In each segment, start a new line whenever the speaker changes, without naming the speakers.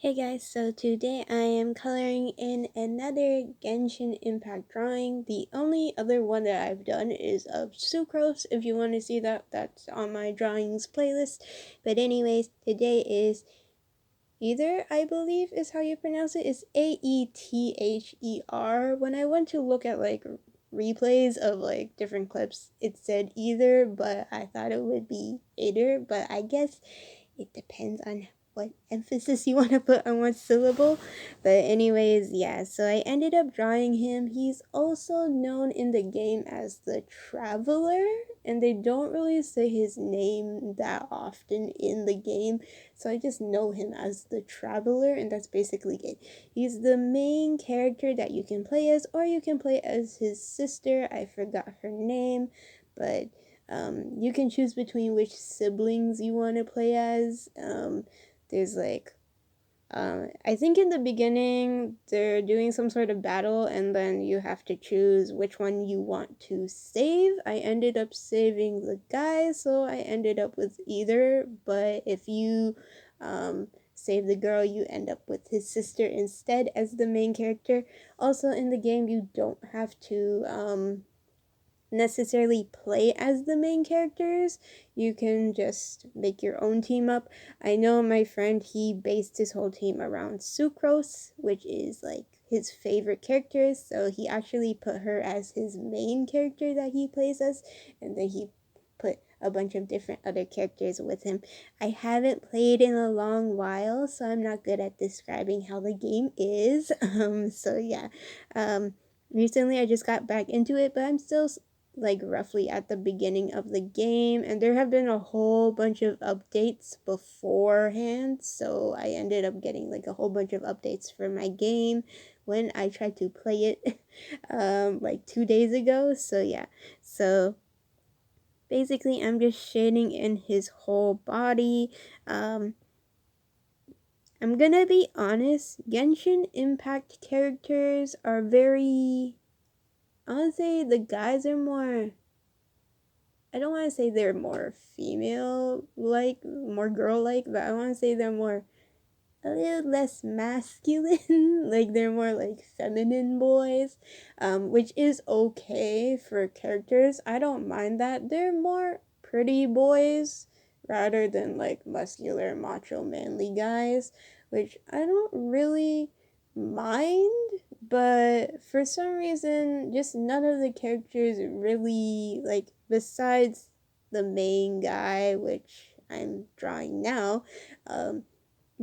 Hey guys, so today I am coloring in another Genshin Impact drawing. The only other one that I've done is of Sucrose. If you want to see that, that's on my drawings playlist. But anyways, today is Aether, I believe is how you pronounce it. It's Aether. When I went to look at replays of different clips, it said either, but I thought it would be Aether, but I guess it depends on what emphasis you want to put on what syllable. But anyways, yeah, so I ended up drawing him. He's also known in the game as the Traveler, and they don't really say his name that often in the game, so I just know him as the Traveler, and that's basically it. He's the main character that you can play as, or you can play as his sister. I forgot her name, but you can choose between which siblings you want to play as. There's I think in the beginning they're doing some sort of battle, and then you have to choose which one you want to save. I ended up saving the guy, so I ended up with either. But if you save the girl, you end up with his sister instead as the main character. Also, in the game, you don't have to necessarily play as the main characters. You can just make your own team up. I know my friend, he based his whole team around Sucrose, which is his favorite character, so he actually put her as his main character that he plays as, and then he put a bunch of different other characters with him. I haven't played in a long while, so I'm not good at describing how the game is. So yeah. Recently I just got back into it, but I'm still roughly at the beginning of the game, and there have been a whole bunch of updates beforehand, so I ended up getting a whole bunch of updates for my game when I tried to play it 2 days ago. So yeah, so basically I'm just shading in his whole body. I'm gonna be honest, Genshin Impact characters are very, I wanna say the guys are more, I don't want to say they're more female like, more girl like, but I want to say they're more, a little less masculine. Like they're more like feminine boys, which is okay for characters. I don't mind that. They're more pretty boys rather than muscular, macho, manly guys, which I don't really mind. But for some reason, just none of the characters really, besides the main guy, which I'm drawing now, um,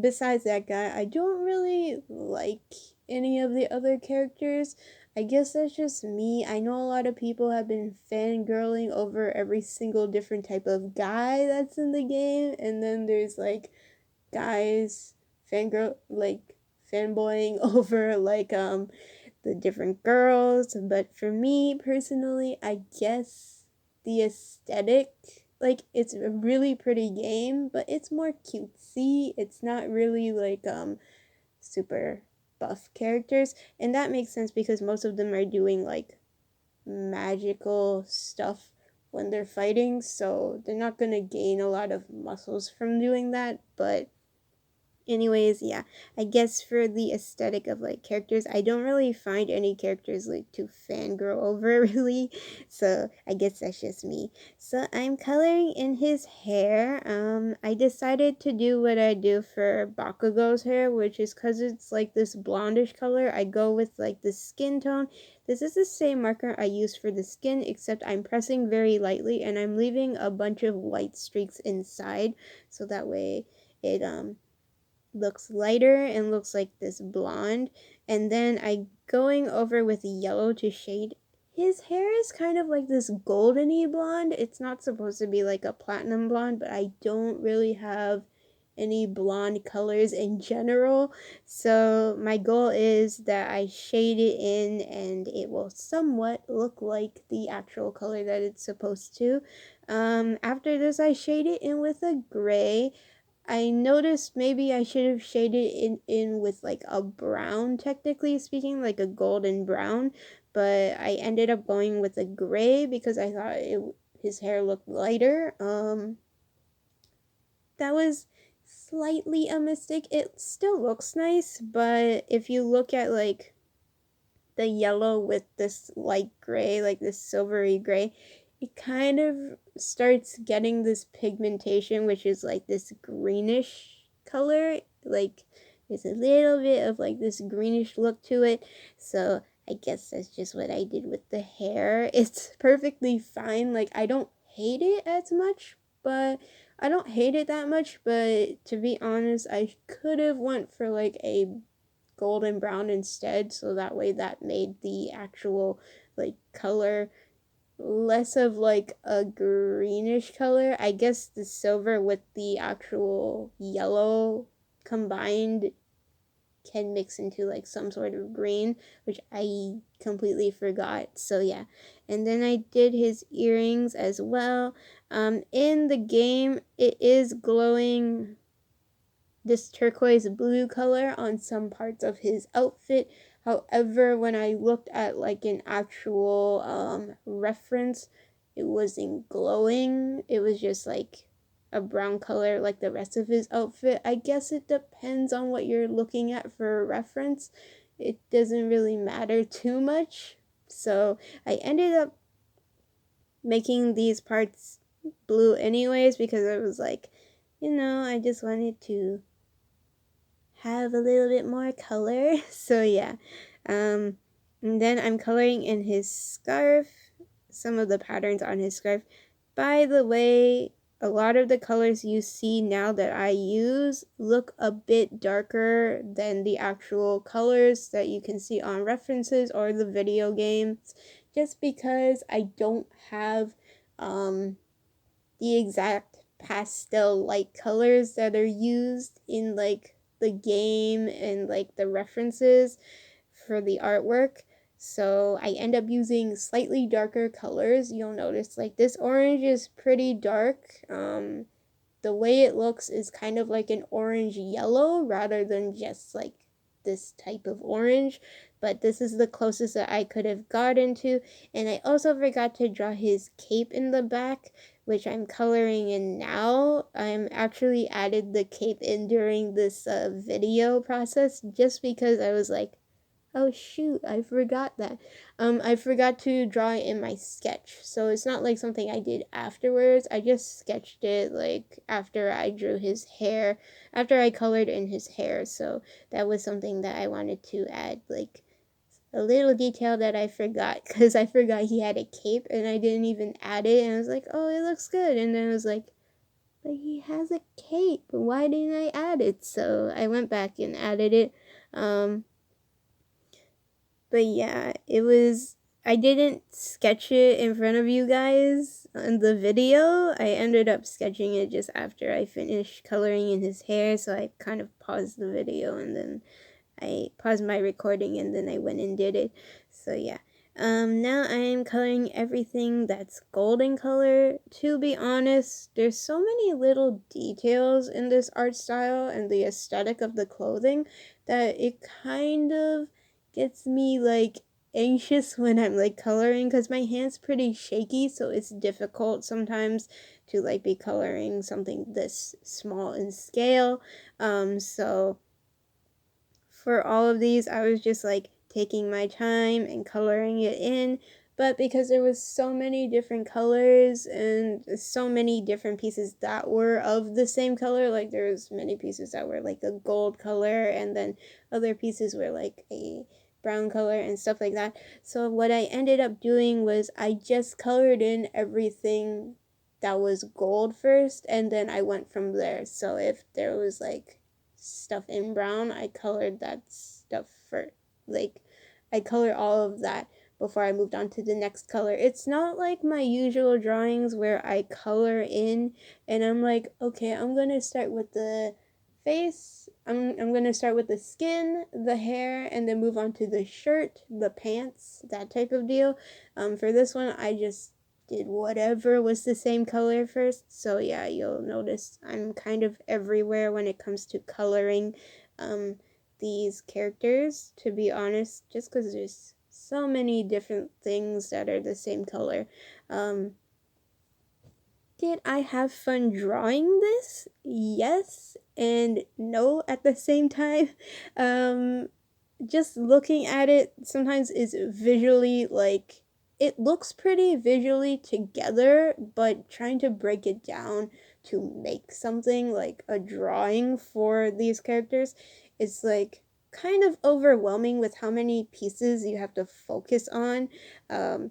besides that guy, I don't really like any of the other characters. I guess that's just me. I know a lot of people have been fangirling over every single different type of guy that's in the game, and then there's guys fangirl fanboying over the different girls. But for me personally, I guess the aesthetic, it's a really pretty game, but it's more cutesy. It's not really super buff characters, and that makes sense because most of them are doing magical stuff when they're fighting, so they're not gonna gain a lot of muscles from doing that. But anyways, yeah, I guess for the aesthetic of characters, I don't really find any characters to fangirl over really. So I guess that's just me. So I'm coloring in his hair. I decided to do what I do for Bakugo's hair, which is because it's this blondish color. I go with the skin tone. This is the same marker I use for the skin, except I'm pressing very lightly and I'm leaving a bunch of white streaks inside, so that way it looks lighter and looks like this blonde. And then I going over with yellow to shade. His hair is kind of like this goldeny blonde. It's not supposed to be like a platinum blonde, but I don't really have any blonde colors in general. So my goal is that I shade it in and it will somewhat look like the actual color that it's supposed to. After this, I shade it in with a gray. I noticed maybe I should have shaded in with a brown, technically speaking, like a golden brown, but I ended up going with a gray because I thought his hair looked lighter. That was slightly a mistake. It still looks nice, but if you look at like the yellow with this light gray, like this silvery gray, it kind of starts getting this pigmentation, which is like this greenish color. Like there's a little bit of like this greenish look to it. So I guess that's just what I did with the hair. It's perfectly fine. Like I don't hate it as much, but I don't hate it that much, but to be honest, I could have went for like a golden brown instead, so that way that made the actual like color less of like a greenish color. I guess the silver with the actual yellow combined can mix into like some sort of green, which I completely forgot. So yeah. And then I did his earrings as well. In the game it is glowing this turquoise blue color on some parts of his outfit. However, when I looked at like an actual reference, it wasn't glowing. It was just like a brown color like the rest of his outfit. I guess it depends on what you're looking at for a reference. It doesn't really matter too much. So I ended up making these parts blue anyways because I was like, I just wanted to have a little bit more color. So yeah. And then I'm coloring in his scarf, some of the patterns on his scarf. By the way, a lot of the colors you see now that I use look a bit darker than the actual colors that you can see on references or the video games, just because I don't have the exact pastel light colors that are used in like the game and like the references for the artwork. So I end up using slightly darker colors. You'll notice like this orange is pretty dark. The way it looks is kind of like an orange yellow rather than just like this type of orange, but this is the closest that I could have gotten to. And I also forgot to draw his cape in the back, which I'm coloring in now. I'm actually added the cape in during this video process just because I was like, oh shoot, I forgot that. I forgot to draw it in my sketch. So it's not like something I did afterwards. I just sketched it like after I drew his hair, after I colored in his hair. So that was something that I wanted to add, like a little detail that I forgot because I forgot he had a cape and I didn't even add it. And I was like, oh, it looks good. And then I was like, but he has a cape. Why didn't I add it? So I went back and added it. But yeah, I didn't sketch it in front of you guys in the video. I ended up sketching it just after I finished coloring in his hair, so I kind of paused the video and then I paused my recording and then I went and did it. So yeah. Now I am coloring everything that's golden color. To be honest, there's so many little details in this art style and the aesthetic of the clothing that it kind of gets me like anxious when I'm like coloring because my hand's pretty shaky, so it's difficult sometimes to like be coloring something this small in scale. So for all of these, I was just like taking my time and coloring it in. But because there was so many different colors and so many different pieces that were of the same color, like there was many pieces that were like a gold color and then other pieces were like a brown color and stuff like that. So what I ended up doing was I just colored in everything that was gold first and then I went from there. So if there was like stuff in brown, I colored that stuff for like I colored all of that before I moved on to the next color. It's not like my usual drawings where I color in and I'm like, okay, I'm gonna start with the face, I'm gonna start with the skin, the hair, and then move on to the shirt, the pants, that type of deal. For this one, I just did whatever was the same color first. So yeah, you'll notice I'm kind of everywhere when it comes to coloring these characters, to be honest, just because there's so many different things that are the same color. To did I have fun drawing this? Yes and no at the same time. Um, just looking at it sometimes is visually like it looks pretty visually together, but trying to break it down to make something like a drawing for these characters is like kind of overwhelming with how many pieces you have to focus on. Um,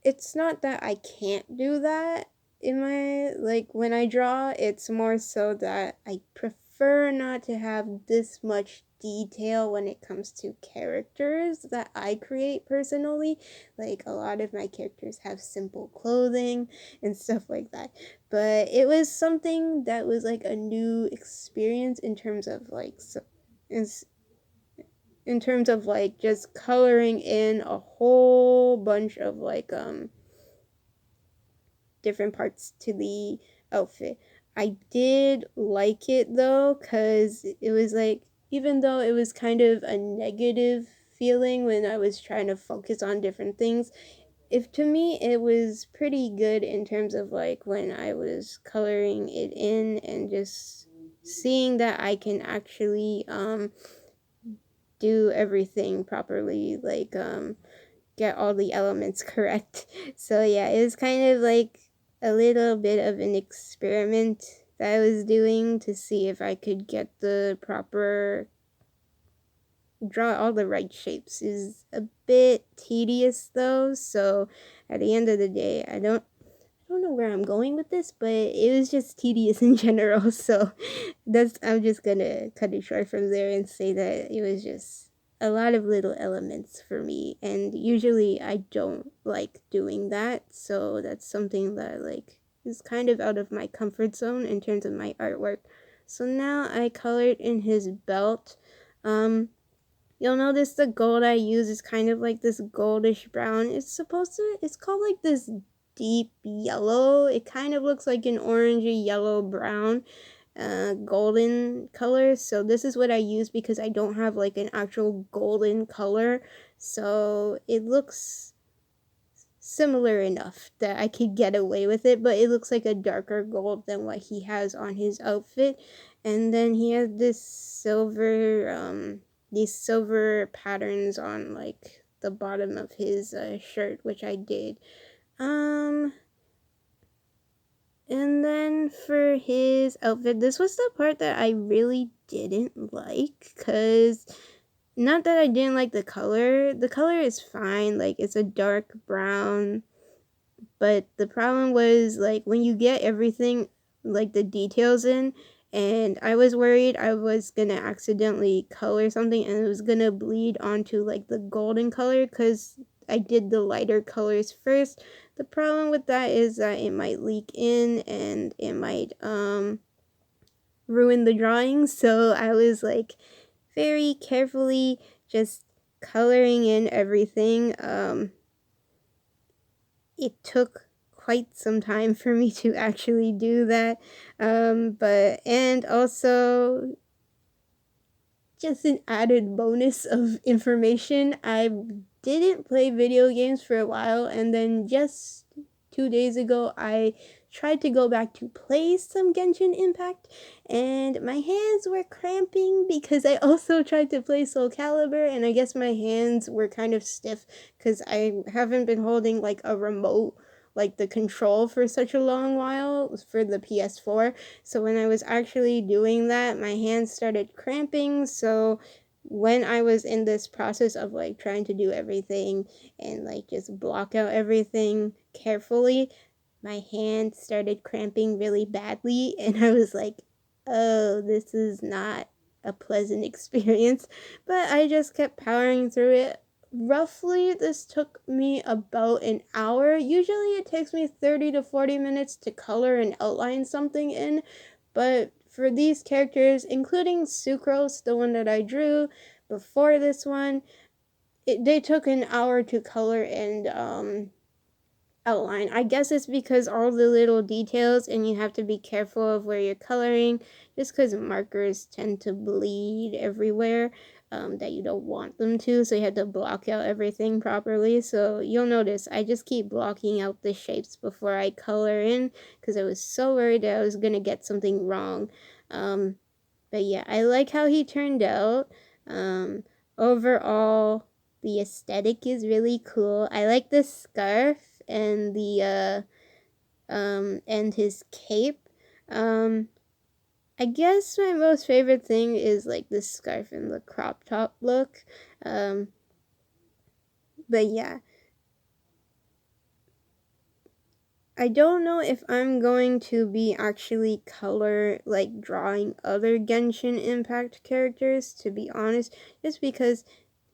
it's not that I can't do that in my like when I draw, it's more so that I prefer not to have this much detail when it comes to characters that I create personally. Like a lot of my characters have simple clothing and stuff like that. But it was something that was like a new experience in terms of like in terms of like just coloring in a whole bunch of like different parts to the outfit. I did like it though, because it was like, even though it was kind of a negative feeling when I was trying to focus on different things, if to me it was pretty good in terms of like when I was coloring it in and just seeing that I can actually do everything properly, like get all the elements correct. So yeah, it was kind of like a little bit of an experiment that I was doing to see if I could get the proper draw all the right shapes. Is a bit tedious though, so at the end of the day, I don't know where I'm going with this, but it was just tedious in general. So that's I'm just gonna cut it short from there and say that it was just a lot of little elements for me, and usually I don't like doing that. So that's something that like is kind of out of my comfort zone in terms of my artwork. So now I colored in his belt. You'll notice the gold I use is kind of like this goldish brown. It's called like this deep yellow. It kind of looks like an orangey yellow brown golden color. So this is what I use because I don't have like an actual golden color. So it looks similar enough that I could get away with it, but it looks like a darker gold than what he has on his outfit. And then he has these silver patterns on like the bottom of his shirt, which I did. Um, and then for his outfit, this was the part that I really didn't like, because not that I didn't like the color. The color is fine, like it's a dark brown, but the problem was like when you get everything like the details in, and I was worried I was gonna accidentally color something and it was gonna bleed onto like the golden color because I did the lighter colors first. The problem with that is that it might leak in and it might ruin the drawing. So I was like very carefully just coloring in everything. It took quite some time for me to actually do that. But and also just an added bonus of information, I didn't play video games for a while, and then just 2 days ago I tried to go back to play some Genshin Impact, and my hands were cramping because I also tried to play Soul Calibur, and I guess my hands were kind of stiff because I haven't been holding like a remote, like the control, for such a long while for the PS4. So when I was actually doing that, my hands started cramping. So when I was in this process of like trying to do everything and like just block out everything carefully, my hands started cramping really badly, and I was like, oh, this is not a pleasant experience. But I just kept powering through it. Roughly, this took me about an hour. Usually, it takes me 30 to 40 minutes to color and outline something in, but for these characters, including Sucrose, the one that I drew before this one, they took an hour to color and outline. I guess it's because all the little details, and you have to be careful of where you're coloring, just because markers tend to bleed everywhere. That you don't want them to, so you have to block out everything properly. So you'll notice I just keep blocking out the shapes before I color in, because I was so worried that I was gonna get something wrong. But yeah, I like how he turned out. Overall, the aesthetic is really cool. I like the scarf and the and his cape. I guess my most favorite thing is like the scarf and the crop top look. Um, but yeah, I don't know if I'm going to be actually like drawing other Genshin Impact characters, to be honest, just because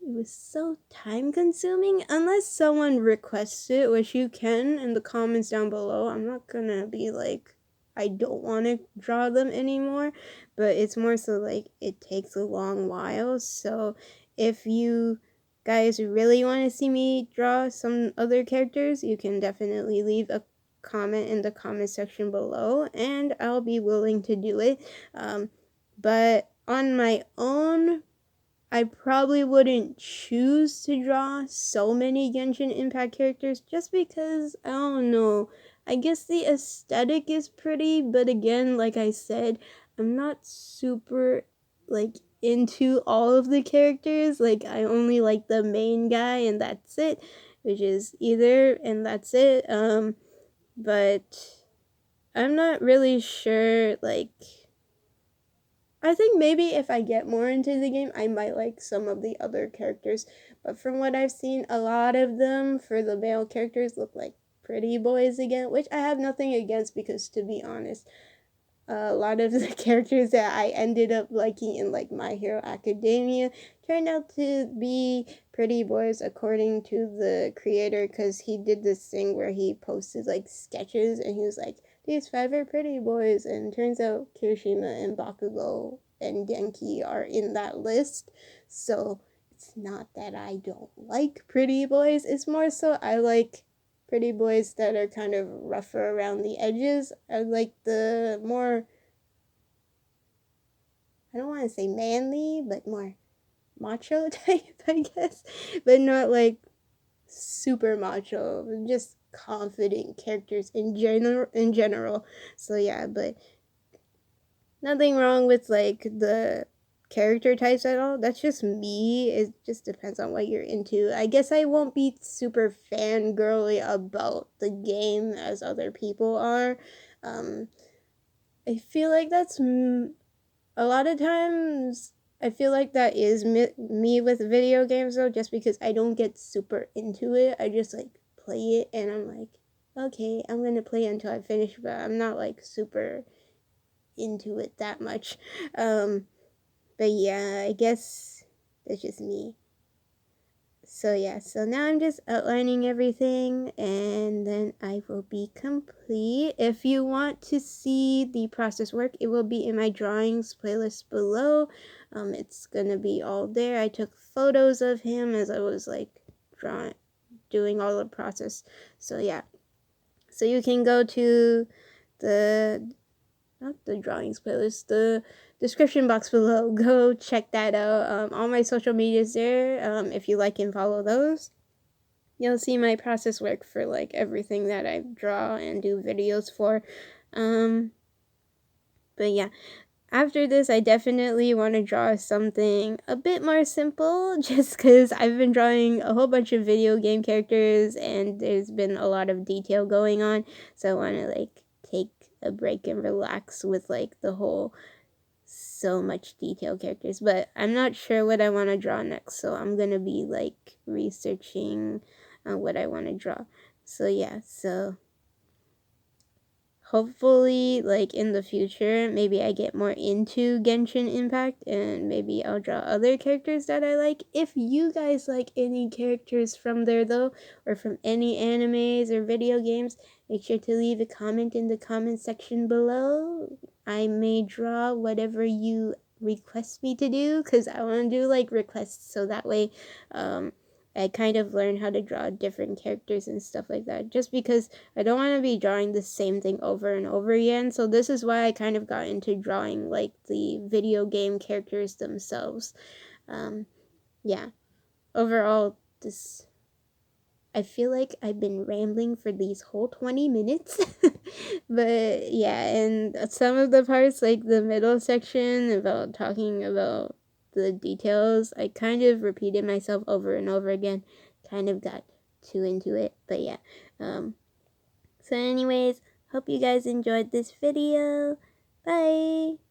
it was so time consuming. Unless someone requests it, which you can in the comments down below. I'm not gonna be like, I don't want to draw them anymore, but it's more so like it takes a long while. So if you guys really want to see me draw some other characters, you can definitely leave a comment in the comment section below, and I'll be willing to do it. But on my own, I probably wouldn't choose to draw so many Genshin Impact characters, just because, I don't know, I guess the aesthetic is pretty, but again, like I said, I'm not super, like, into all of the characters. Like, I only like the main guy, and that's it, which is Aether, and that's it. But I'm not really sure, like, I think maybe if I get more into the game, I might like some of the other characters. But from what I've seen, a lot of them, for the male characters, look like pretty boys again, which I have nothing against, because to be honest, a lot of the characters that I ended up liking in like My Hero Academia turned out to be pretty boys, according to the creator, because he did this thing where he posted like sketches, and he was like, these 5 are pretty boys, and turns out Kirishima and Bakugo and Genki are in that list. So it's not that I don't like pretty boys, it's more so I like pretty boys that are kind of rougher around the edges. I like the more, I don't want to say manly, but more macho type, I guess. But not like super macho, just confident characters in general. So yeah, but nothing wrong with like the character types at all. That's just me. It just depends on what you're into. I guess I won't be super fangirly about the game as other people are. Um, I feel like that's a lot of times. I feel like that is me with video games though, just because I don't get super into it. I just like play it, and I'm like, okay, I'm gonna play until I finish, but I'm not like super into it that much. But yeah, I guess that's just me. So yeah, so now I'm just outlining everything, and then I will be complete. If you want to see the process work, it will be in my drawings playlist below. It's gonna be all there. I took photos of him as I was like doing all the process. So yeah, so you can go to the, not the drawings playlist, the description box below. Go check that out. All my social medias there. If you like and follow those, you'll see my process work for like everything that I draw and do videos for. But yeah, after this, I definitely want to draw something a bit more simple, just because I've been drawing a whole bunch of video game characters, and there's been a lot of detail going on, so I want to like take a break and relax with like the whole so much detail characters. But I'm not sure what I want to draw next, so I'm gonna be like researching what I want to draw. So yeah, so hopefully, like in the future, maybe I get more into Genshin Impact, and maybe I'll draw other characters that I like. If you guys like any characters from there though, or from any animes or video games, make sure to leave a comment in the comment section below. I may draw whatever you request me to do, because I want to do like requests, so that way I kind of learned how to draw different characters and stuff like that, just because I don't want to be drawing the same thing over and over again. So this is why I kind of got into drawing like the video game characters themselves. Yeah, overall, I feel like I've been rambling for these whole 20 minutes. But yeah, and some of the parts, like the middle section about talking about the details, I kind of repeated myself over and over again. Kind of got too into it. But yeah. So anyways, hope you guys enjoyed this video. Bye!